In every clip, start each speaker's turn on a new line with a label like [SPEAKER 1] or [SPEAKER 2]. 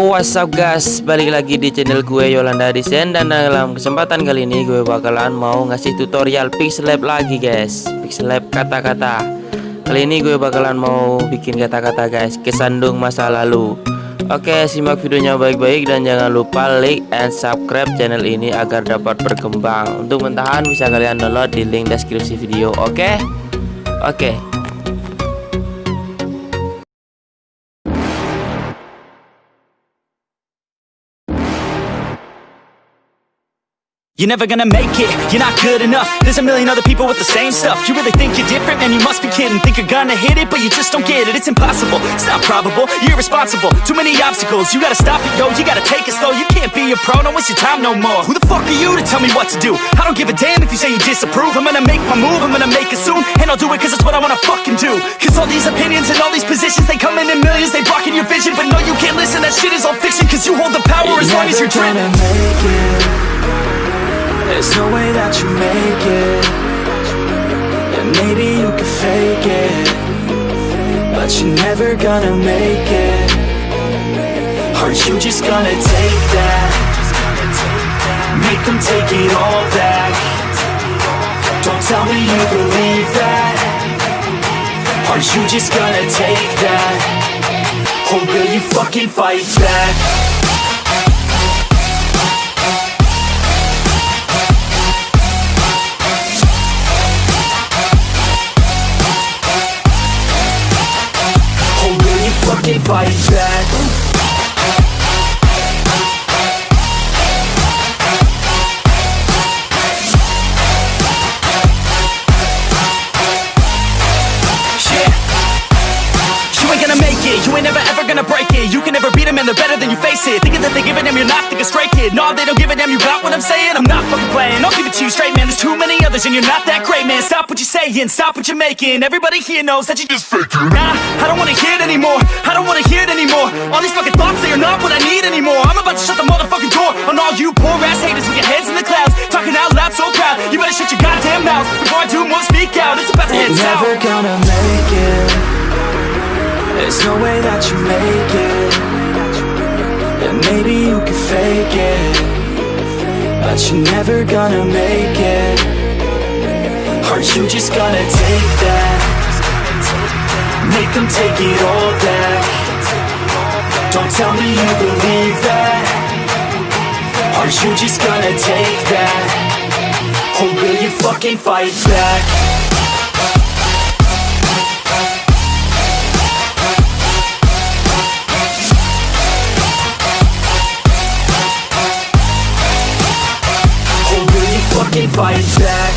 [SPEAKER 1] What's up guys, balik lagi di channel gue Yolanda Desain. Dan dalam kesempatan kali ini gue bakalan mau ngasih tutorial Pixellab lagi guys. Pixellab kata-kata. Kali ini gue bakalan mau bikin kata-kata guys, kesandung masa lalu. Oke, simak videonya baik-baik dan jangan lupa like and subscribe channel ini agar dapat berkembang. Untuk mentahan bisa kalian download di link deskripsi video. Oke.
[SPEAKER 2] You're never gonna make it, you're not good enough. There's a million other people with the same stuff. You really think you're different? Man, you must be kidding. Think you're gonna hit it, but you just don't get it. It's impossible, it's not probable, you're irresponsible. Too many obstacles, you gotta stop it, yo. You gotta take it slow, you can't be a pro. Don't waste your time no more. Who the fuck are you to tell me what to do? I don't give a damn if you say you disapprove. I'm gonna make my move, I'm gonna make it soon. And I'll do it cause it's what I wanna fucking do. Cause all these opinions and all these positions, they come in millions, they blocking your vision. But no, you can't listen, that shit is all fiction. Cause you hold the power as long as you're dreaming.
[SPEAKER 3] There's no way that you make it. And maybe you can fake it, but you're never gonna make it. Aren't you just gonna take that? Make them take it all back. Don't tell me you believe that. Aren't you just gonna take that? Or will you fucking fight back? Fight back. You ain't gonna make it, you ain't never ever gonna break it. You can never beat them and they're better than you face it. Thinking that they give a damn, you're not thinking straight kid. No, they don't give a damn, you got what I'm saying? I'm not fucking playing, I'll give it to you straight man. There's too many others and you're not that great man. Stop what you're saying, stop what you're making. Everybody here knows that you just faking. Nah, I don't wanna hear it anymore, I don't wanna hear it anymore. All these fucking thoughts, they are not what I need anymore. I'm about to shut the motherfucking door on all you poor ass haters with your heads in the clouds, talking out loud so proud. You better shut your goddamn mouth before I do more speak out. It's about to head south. You're never gonna make it. There's no way that you make it. And maybe you can fake it, but you're never gonna make it. Aren't you just gonna take that? Make them take it all back. Don't tell me you believe that. Aren't you just gonna take that? Or will you fucking fight back? Fight back.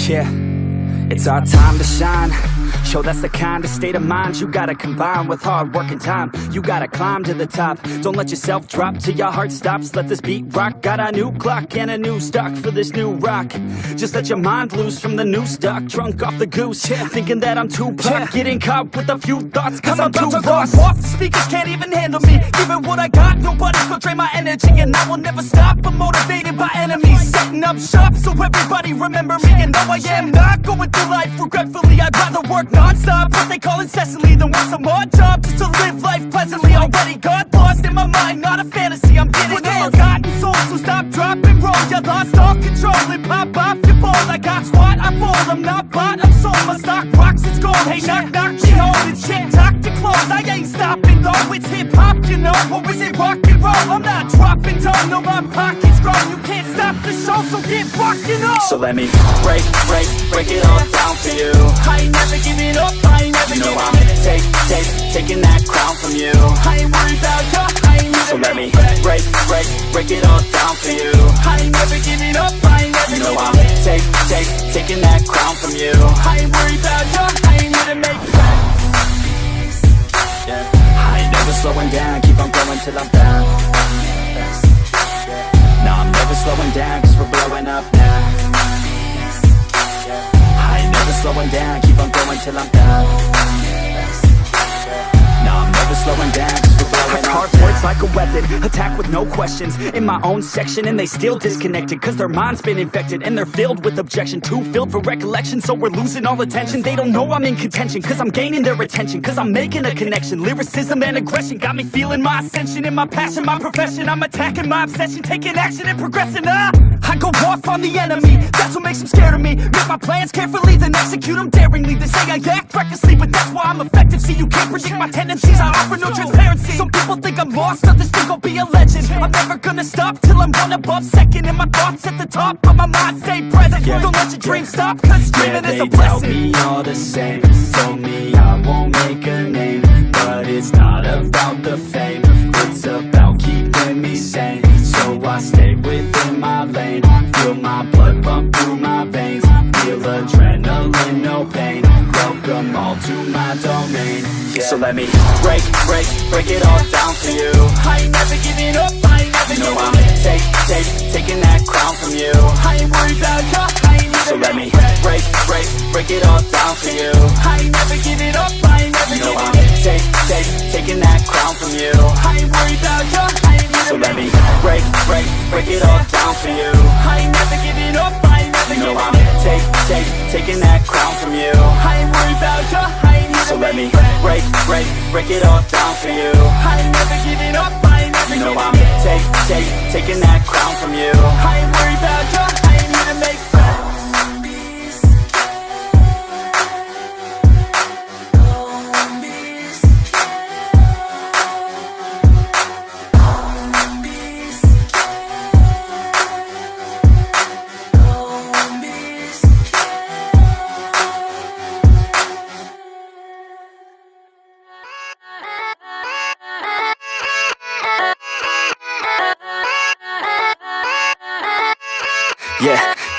[SPEAKER 2] Yeah, it's our time to shine. Show that's the kind of state of mind you gotta combine with hard work and time. You gotta climb to the top. Don't let yourself drop till your heart stops. Let this beat rock. Got a new clock and a new stock for this new rock. Just let your mind loose from the new stock. Drunk off the goose, thinking that I'm too pop. Getting caught with a few thoughts cause I'm too lost. Off the speakers can't even handle me. Giving what I got, nobody's gonna drain my energy. And I will never stop, I'm motivated by enemies. Setting up shop so everybody remember me. And no, I am not going through life regretfully. I'd rather work non-stop, what they call incessantly, than work some more job just to live life pleasantly. Already got lost in my mind, not a fantasy, I'm getting it. Forgotten soul, so stop, drop, and roll. You lost all control and pop off your ball. I got squat, I fall, I'm not bought, I'm sold. My stock rocks, it's gold. Hey, knock, knock, she home. It's shit, talk to close. I ain't stopping though, it's hip-hop, you know. Or is it rock and roll? I'm not dropping down, no, my pocket's grown. You can't stop the show, so get rockin' on. So let me break it all down for you.
[SPEAKER 3] I ain't never giving up, I ain't never
[SPEAKER 2] You know
[SPEAKER 3] giving
[SPEAKER 2] I'm taking that crown from you.
[SPEAKER 3] I ain't worried about ya, I ain't
[SPEAKER 2] So
[SPEAKER 3] never
[SPEAKER 2] let me break it all down for you.
[SPEAKER 3] I ain't never giving up, I ain't never
[SPEAKER 2] You know I'm
[SPEAKER 3] giving
[SPEAKER 2] taking that crown from you.
[SPEAKER 3] I ain't worried about ya, I ain't here to make friends.
[SPEAKER 2] Yeah. I ain't never slowing down, keep on going till I'm down. No, I'm never slowing down, cause we're blowing up now. I ain't never slowing down, keep on going till I'm down. No, I'm never slowing down, cause we're blowing
[SPEAKER 3] I
[SPEAKER 2] up
[SPEAKER 3] carve
[SPEAKER 2] now.
[SPEAKER 3] words like a weapon, attack with no questions. In my own section and they still disconnected, cause their mind's been infected and they're filled with objection. Too filled for recollection, so we're losing all attention. They don't know I'm in contention, cause I'm gaining their attention, cause I'm making a connection. Lyricism and aggression got me feeling my ascension. In my passion, my profession, I'm attacking my obsession, taking action and progressing. I go off on the enemy, that's what makes them scared of me. Make my plans carefully, then execute them daringly. They say I act recklessly, but that's why I'm effective. See, you can't predict my tendencies, I offer no transparency. Some people think I'm lost, others think I'll be a legend. I'm never gonna stop till I'm one above second. And my thoughts at the top, but my mind stay present. Don't let your dreams stop, cause dreaming is a
[SPEAKER 2] They tell
[SPEAKER 3] blessing.
[SPEAKER 2] me all the same, told me I won't make a name, but it's not about the fame, it's about keeping me sane. So I stay within my lane, feel my blood pump through my veins, feel adrenaline, no pain, welcome all to my domain. So let me break it all down for you.
[SPEAKER 3] I ain't never giving up, I ain't never
[SPEAKER 2] You know
[SPEAKER 3] giving
[SPEAKER 2] I'm taking that crown from you.
[SPEAKER 3] I ain't worried about ya, I ain't here
[SPEAKER 2] So
[SPEAKER 3] to
[SPEAKER 2] let
[SPEAKER 3] make
[SPEAKER 2] me
[SPEAKER 3] friends.
[SPEAKER 2] break it all down for you.
[SPEAKER 3] I ain't never giving up, I ain't never
[SPEAKER 2] You know I'm
[SPEAKER 3] giving
[SPEAKER 2] taking that crown from you.
[SPEAKER 3] I ain't worried about ya, I ain't here
[SPEAKER 2] So
[SPEAKER 3] to
[SPEAKER 2] let
[SPEAKER 3] make
[SPEAKER 2] me break it all down for you.
[SPEAKER 3] I ain't never giving up, I ain't never
[SPEAKER 2] You know I'm
[SPEAKER 3] giving
[SPEAKER 2] taking that crown from you.
[SPEAKER 3] I ain't worried about ya, I ain't here
[SPEAKER 2] So
[SPEAKER 3] to
[SPEAKER 2] let me
[SPEAKER 3] make friends.
[SPEAKER 2] break it all down for you.
[SPEAKER 3] I ain't never giving up, I ain't never
[SPEAKER 2] You know I'm
[SPEAKER 3] giving
[SPEAKER 2] taking that crown from you.
[SPEAKER 3] I ain't worried about ya, I ain't here to make friends.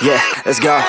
[SPEAKER 2] Yeah, let's go.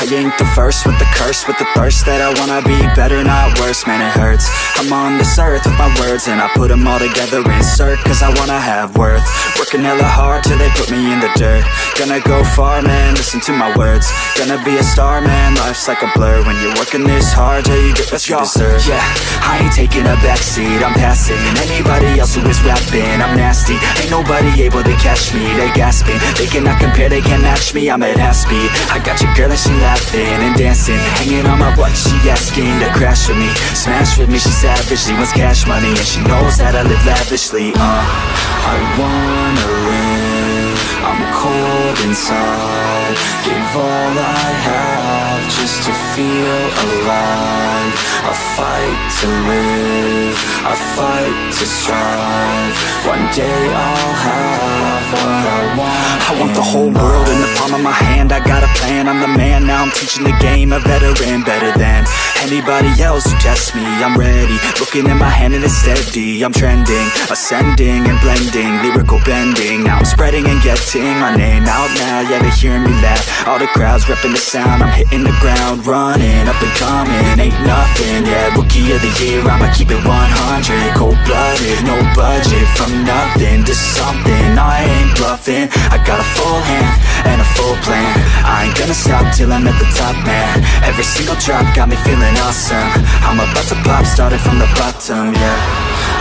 [SPEAKER 2] I ain't the first with the curse, with the thirst that I wanna be better, not worse, man it hurts. I'm on this earth with my words and I put them all together, insert, cause I wanna have worth. Working hella hard till they put me in the dirt. Gonna go far, man, listen to my words. Gonna be a star, man, life's like a blur. When you're working this hard, yeah, you get what you deserve. Yeah, I ain't taking a backseat, I'm passing anybody else who is rapping. I'm nasty, ain't nobody able to catch me. They gasping, they cannot compare, they can't match me. I'm at half speed, I got your girl and she laughing and dancing, hanging on my butt, she asking to crash with me, smash with me. She savage, she wants cash money and she knows that I live lavishly. I wanna live, I'm cold inside, give all I have just to feel alive. I fight to live, I fight to strive. One day I'll have what I want. I want the whole world in the palm of my hand. I got a plan, I'm the man. Now I'm teaching the game, a veteran, better than anybody else who tests me. I'm ready, looking at my hand and it's steady. I'm trending, ascending and blending, lyrical bending. Now I'm spreading and getting my name out now. Yeah, they hearing me laugh, all the crowds repping the sound. I'm hitting the ground running, up and coming, ain't nothing. Yeah, rookie of the year, I'ma keep it 100. Cold-blooded, no budget, from nothing to something. I ain't bluffing, I got a full hand and a full plan. I ain't gonna stop till I'm at the top, man. Every single drop got me feeling awesome. I'm about to pop, started from the bottom, yeah.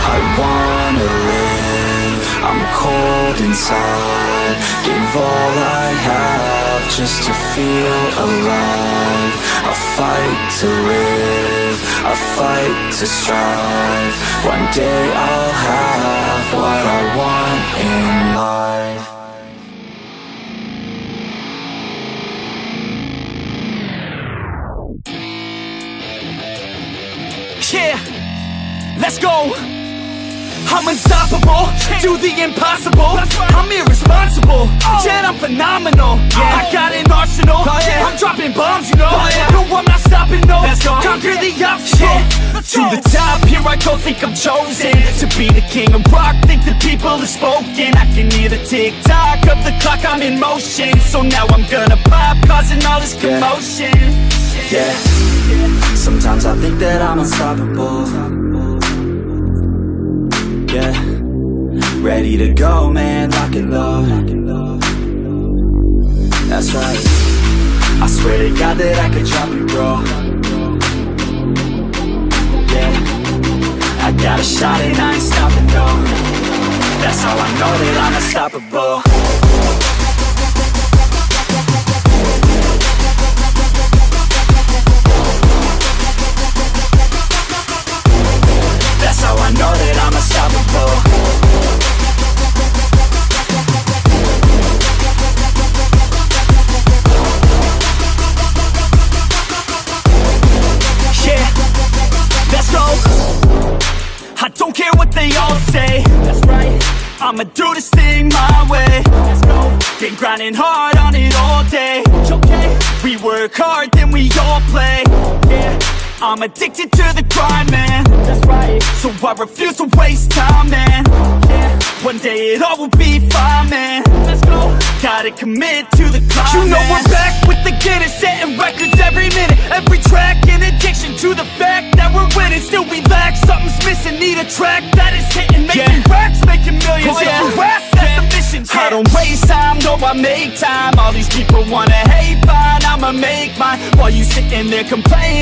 [SPEAKER 2] I wanna live, I'm cold inside, give all I have just to feel alive. I fight to live, I fight to strive. One day I'll have what I want in life.
[SPEAKER 3] Yeah, let's go. I'm unstoppable, do the impossible. I'm irresponsible, yet I'm phenomenal. I got an arsenal. I'm dropping bombs, you know. No, I'm not stopping, no. Conquer the obstacle. To the top, here I go, think I'm chosen to be the king of rock, think the people have spoken. I can hear the tick-tock of the clock, I'm in motion. So now I'm gonna pop, causing all this commotion.
[SPEAKER 2] Yeah, sometimes I think that I'm unstoppable. Yeah, ready to go, man, lock and load. That's right, I swear to God that I could drop you, bro. Yeah, I got a shot and I ain't stopping, no. That's how I know that I'm unstoppable. That's how I know that I'm unstoppable. Yeah, let's go. I don't care what they all say. That's right, I'ma do this thing my way. Let's go. Been grinding hard on it all day. Okay, we work hard, then we all play. Yeah, I'm addicted to the grind, man. That's right, so I refuse to waste time, man. Yeah, one day it all will be fine, man. Let's go, gotta commit to the climb. You know we're back with the Guinness, setting records every minute, every track, in addiction to the fact that we're winning. Still we lack, something's missing, need a track that is hitting, making racks, making millions. If you ask, that's the mission. I don't waste time, no, I make time. All these people wanna hate, fine, I'ma make mine while you sitting there complaining.